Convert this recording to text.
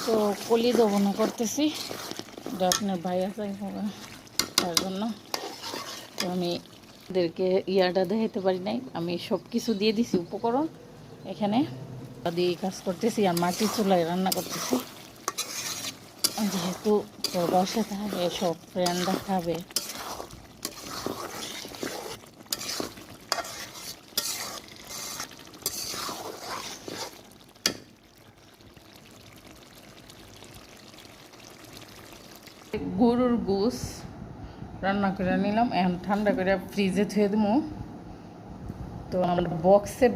তো কলি দবনা করতেছি, এটা আপনার ভাই আছে তার জন্য। তো আমি ওদেরকে ইয়াটা দেখাতে পারি নাই, আমি সব কিছু দিয়ে দিছি উপকরণ এখানে দিয়ে কাজ করতেছি। আর মাটির চুলায় রান্না করতেছি, যেহেতু প্রবাসে থাকে সব ফ্রেন্ডরা খাবে। গরুর গোস রান্না করে নিলাম, এখন ঠান্ডা করে ফ্রিজে থুয়ে দেবো। তো আমরা বক্সে